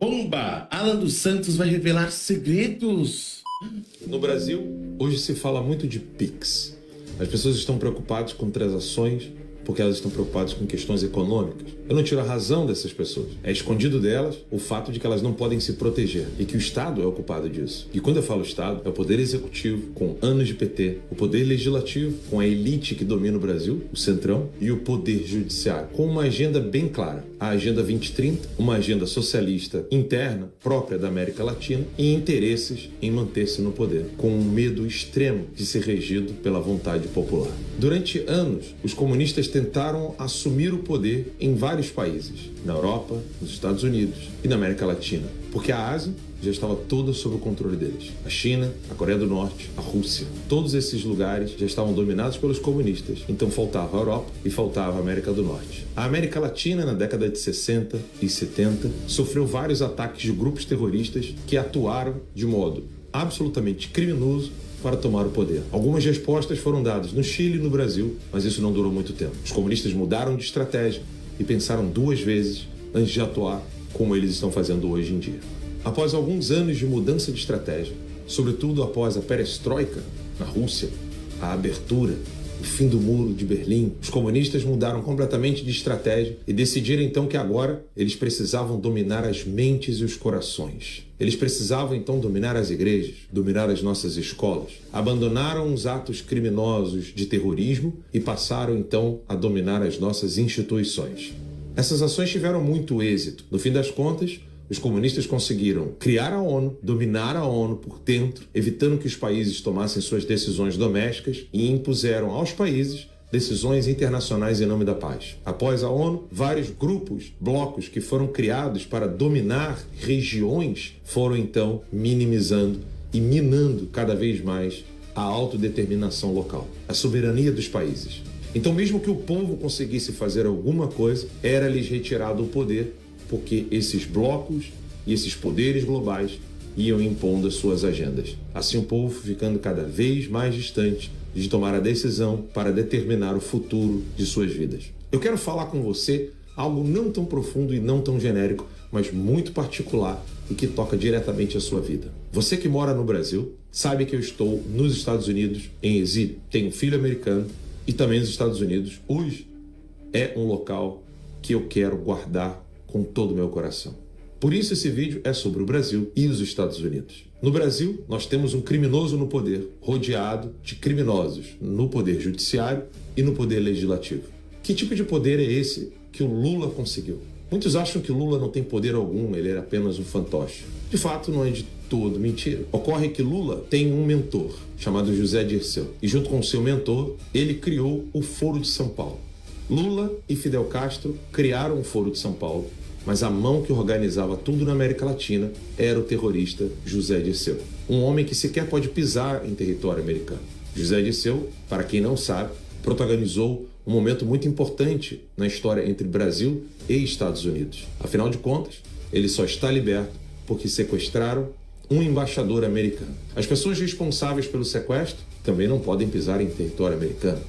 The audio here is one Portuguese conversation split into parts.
Bomba! Alan dos Santos vai revelar segredos. No Brasil, hoje se fala muito de Pix. As pessoas estão preocupadas com transações porque elas estão preocupadas com questões econômicas. Eu não tiro a razão dessas pessoas. É escondido delas o fato de que elas não podem se proteger e que o Estado é o culpado disso. E quando eu falo Estado, é o Poder Executivo com anos de PT, o Poder Legislativo com a elite que domina o Brasil, o Centrão, e o Poder Judiciário, com uma agenda bem clara. A Agenda 2030, uma agenda socialista interna, própria da América Latina, e interesses em manter-se no poder, com um medo extremo de ser regido pela vontade popular. Durante anos, os comunistas tentaram assumir o poder em vários países, na Europa, nos Estados Unidos e na América Latina, porque a Ásia já estava toda sob o controle deles. A China, a Coreia do Norte, a Rússia. Todos esses lugares já estavam dominados pelos comunistas. Então faltava a Europa e faltava a América do Norte. A América Latina, na década de 60 e 70, sofreu vários ataques de grupos terroristas que atuaram de modo absolutamente criminoso para tomar o poder. Algumas respostas foram dadas no Chile e no Brasil, mas isso não durou muito tempo. Os comunistas mudaram de estratégia e pensaram duas vezes antes de atuar como eles estão fazendo hoje em dia. Após alguns anos de mudança de estratégia, sobretudo após a perestroika na Rússia, a abertura, o fim do muro de Berlim, os comunistas mudaram completamente de estratégia e decidiram então que agora eles precisavam dominar as mentes e os corações. Eles precisavam então dominar as igrejas, dominar as nossas escolas. Abandonaram os atos criminosos de terrorismo e passaram então a dominar as nossas instituições. Essas ações tiveram muito êxito. No fim das contas, os comunistas conseguiram criar a ONU, dominar a ONU por dentro, evitando que os países tomassem suas decisões domésticas e impuseram aos países decisões internacionais em nome da paz. Após a ONU, vários grupos, blocos que foram criados para dominar regiões foram então minimizando e minando cada vez mais a autodeterminação local, a soberania dos países. Então, mesmo que o povo conseguisse fazer alguma coisa, era-lhes retirado o poder, porque esses blocos e esses poderes globais iam impondo as suas agendas. Assim o povo ficando cada vez mais distante de tomar a decisão para determinar o futuro de suas vidas. Eu quero falar com você algo não tão profundo e não tão genérico, mas muito particular e que toca diretamente a sua vida. Você que mora no Brasil sabe que eu estou nos Estados Unidos em exílio. Tenho um filho americano e também nos Estados Unidos. Hoje é um local que eu quero guardar com todo o meu coração. Por isso esse vídeo é sobre o Brasil e os Estados Unidos. No Brasil, nós temos um criminoso no poder, rodeado de criminosos no poder judiciário e no poder legislativo. Que tipo de poder é esse que o Lula conseguiu? Muitos acham que o Lula não tem poder algum, ele era apenas um fantoche. De fato, não é de todo mentira. Ocorre que Lula tem um mentor, chamado José Dirceu. E junto com o seu mentor, ele criou o Foro de São Paulo. Lula e Fidel Castro criaram o Foro de São Paulo, mas a mão que organizava tudo na América Latina era o terrorista José Dirceu, um homem que sequer pode pisar em território americano. José Dirceu, para quem não sabe, protagonizou um momento muito importante na história entre Brasil e Estados Unidos. Afinal de contas, ele só está liberto porque sequestraram um embaixador americano. As pessoas responsáveis pelo sequestro também não podem pisar em território americano.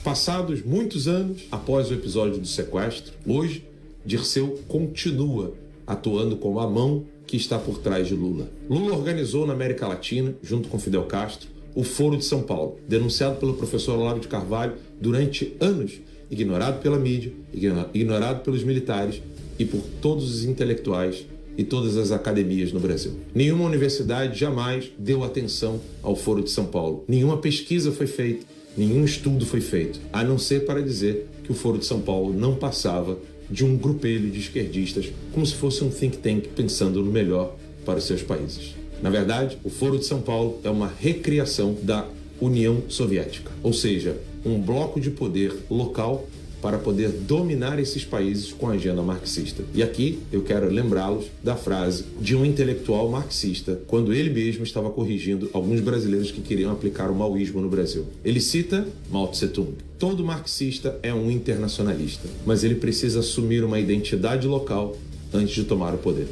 Passados muitos anos após o episódio do sequestro, hoje, Dirceu continua atuando como a mão que está por trás de Lula. Lula organizou na América Latina, junto com Fidel Castro, o Foro de São Paulo, denunciado pelo professor Olavo de Carvalho durante anos, ignorado pela mídia, ignorado pelos militares e por todos os intelectuais e todas as academias no Brasil. Nenhuma universidade jamais deu atenção ao Foro de São Paulo. Nenhuma pesquisa foi feita, nenhum estudo foi feito, a não ser para dizer que o Foro de São Paulo não passava de um grupelho de esquerdistas, como se fosse um think tank pensando no melhor para os seus países. Na verdade, o Foro de São Paulo é uma recriação da União Soviética, ou seja, um bloco de poder local para poder dominar esses países com a agenda marxista. E aqui eu quero lembrá-los da frase de um intelectual marxista, quando ele mesmo estava corrigindo alguns brasileiros que queriam aplicar o maoísmo no Brasil. Ele cita Mao Tse-tung. Todo marxista é um internacionalista, mas ele precisa assumir uma identidade local antes de tomar o poder.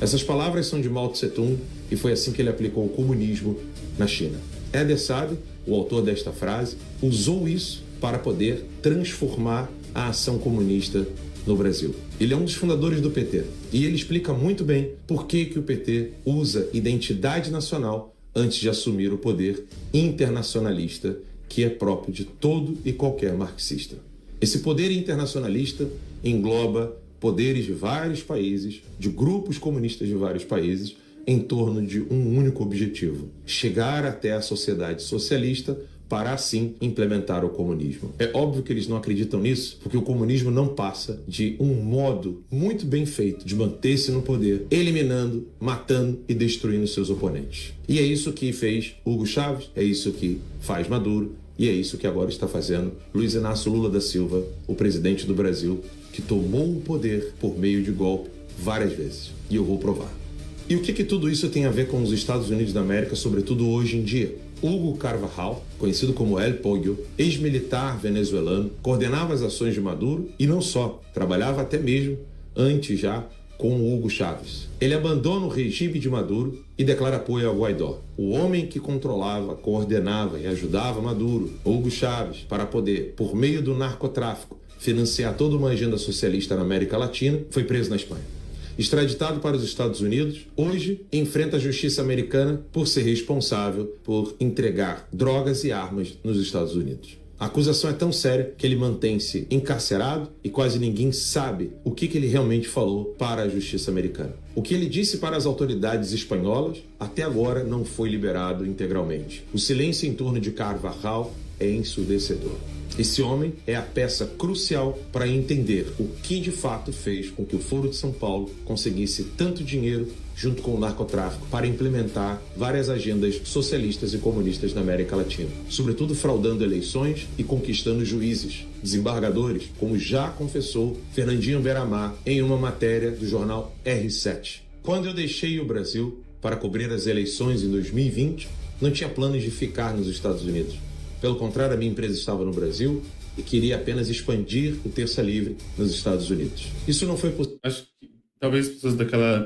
Essas palavras são de Mao Tse-tung e foi assim que ele aplicou o comunismo na China. Éder Sabe, o autor desta frase, usou isso para poder transformar a ação comunista no Brasil. Ele é um dos fundadores do PT e ele explica muito bem por que o PT usa identidade nacional antes de assumir o poder internacionalista que é próprio de todo e qualquer marxista. Esse poder internacionalista engloba poderes de vários países, de grupos comunistas de vários países, em torno de um único objetivo: chegar até a sociedade socialista para, assim, implementar o comunismo. É óbvio que eles não acreditam nisso, porque o comunismo não passa de um modo muito bem feito de manter-se no poder, eliminando, matando e destruindo seus oponentes. E é isso que fez Hugo Chávez, é isso que faz Maduro, e é isso que agora está fazendo Luiz Inácio Lula da Silva, o presidente do Brasil, que tomou o poder por meio de golpe várias vezes. E eu vou provar. E o que tudo isso tem a ver com os Estados Unidos da América, sobretudo hoje em dia? Hugo Carvajal, conhecido como El Pollo, ex-militar venezuelano, coordenava as ações de Maduro e não só, trabalhava até mesmo antes já com Hugo Chávez. Ele abandona o regime de Maduro e declara apoio ao Guaidó, o homem que controlava, coordenava e ajudava Maduro, Hugo Chávez, para poder, por meio do narcotráfico, financiar toda uma agenda socialista na América Latina, foi preso na Espanha. Extraditado para os Estados Unidos, hoje enfrenta a justiça americana por ser responsável por entregar drogas e armas nos Estados Unidos. A acusação é tão séria que ele mantém-se encarcerado e quase ninguém sabe o que ele realmente falou para a justiça americana. O que ele disse para as autoridades espanholas até agora não foi liberado integralmente. O silêncio em torno de Carvajal é ensurdecedor. Esse homem é a peça crucial para entender o que de fato fez com que o Foro de São Paulo conseguisse tanto dinheiro junto com o narcotráfico para implementar várias agendas socialistas e comunistas na América Latina, sobretudo fraudando eleições e conquistando juízes, desembargadores, como já confessou Fernandinho Beiramar em uma matéria do jornal R7. Quando eu deixei o Brasil para cobrir as eleições em 2020, não tinha planos de ficar nos Estados Unidos. Pelo contrário, a minha empresa estava no Brasil e queria apenas expandir o Terça Livre nos Estados Unidos. Isso não foi possível. Acho que talvez as pessoas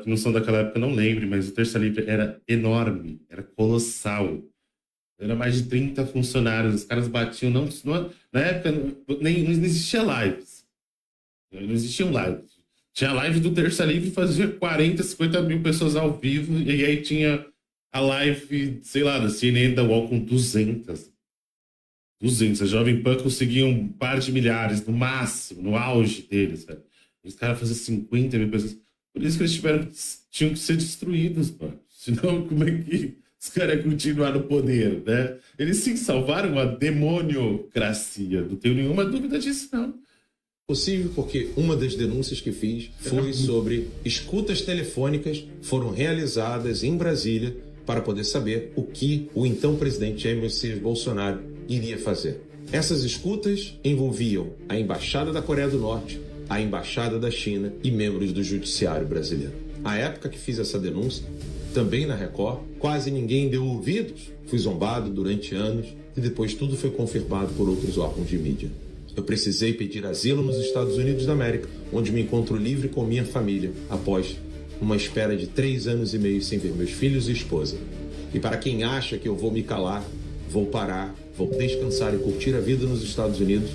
que não são daquela época não lembrem, mas o Terça Livre era enorme, era colossal. Era mais de 30 funcionários, os caras batiam, na época não existia lives. Não existiam lives. Tinha live do Terça Livre, fazia 40, 50 mil pessoas ao vivo, e aí tinha a live, sei lá, da CNN da UOL com 200. A Jovem Pan conseguia um par de milhares, no máximo, no auge deles, velho. Os caras faziam 50 mil pessoas. Por isso que eles tinham que ser destruídos, mano. Senão, como é que os caras iam continuar no poder, né? Eles sim salvaram a demoniocracia. Não tenho nenhuma dúvida disso, não. Possível porque uma das denúncias que fiz foi sobre escutas telefônicas foram realizadas em Brasília para poder saber o que o então presidente Jair Messias Bolsonaro iria fazer. Essas escutas envolviam a Embaixada da Coreia do Norte, a Embaixada da China e membros do Judiciário brasileiro. À época que fiz essa denúncia, também na Record, quase ninguém deu ouvidos. Fui zombado durante anos e depois tudo foi confirmado por outros órgãos de mídia. Eu precisei pedir asilo nos Estados Unidos da América, onde me encontro livre com minha família, após uma espera de 3 anos e meio sem ver meus filhos e esposa. E para quem acha que eu vou me calar, vou parar, vou descansar e curtir a vida nos Estados Unidos,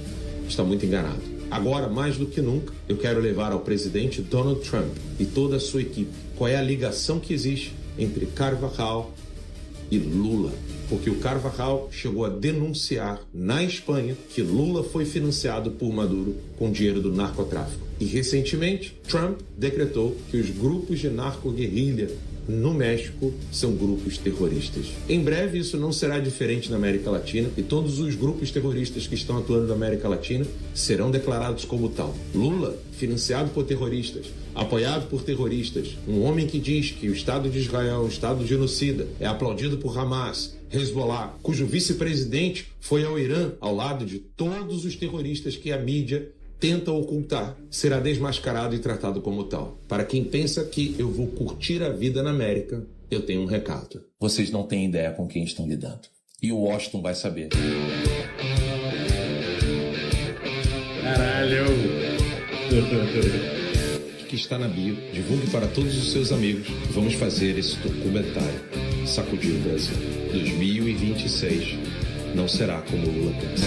está muito enganado. Agora, mais do que nunca, eu quero levar ao presidente Donald Trump e toda a sua equipe qual é a ligação que existe entre Carvajal e Lula. Porque o Carvajal chegou a denunciar na Espanha que Lula foi financiado por Maduro com dinheiro do narcotráfico. E recentemente, Trump decretou que os grupos de narco-guerrilha no México são grupos terroristas. Em breve isso não será diferente na América Latina e todos os grupos terroristas que estão atuando na América Latina serão declarados como tal. Lula, financiado por terroristas, apoiado por terroristas, um homem que diz que o Estado de Israel é um Estado genocida, é aplaudido por Hamas, Hezbollah, cujo vice-presidente foi ao Irã ao lado de todos os terroristas que a mídia tenta ocultar, será desmascarado e tratado como tal. Para quem pensa que eu vou curtir a vida na América, eu tenho um recado. Vocês não têm ideia com quem estão lidando. E o Washington vai saber. Caralho! Que está na bio, divulgue para todos os seus amigos. Vamos fazer esse documentário. Sacudir o Brasil. 2026 não será como o Lula pensa.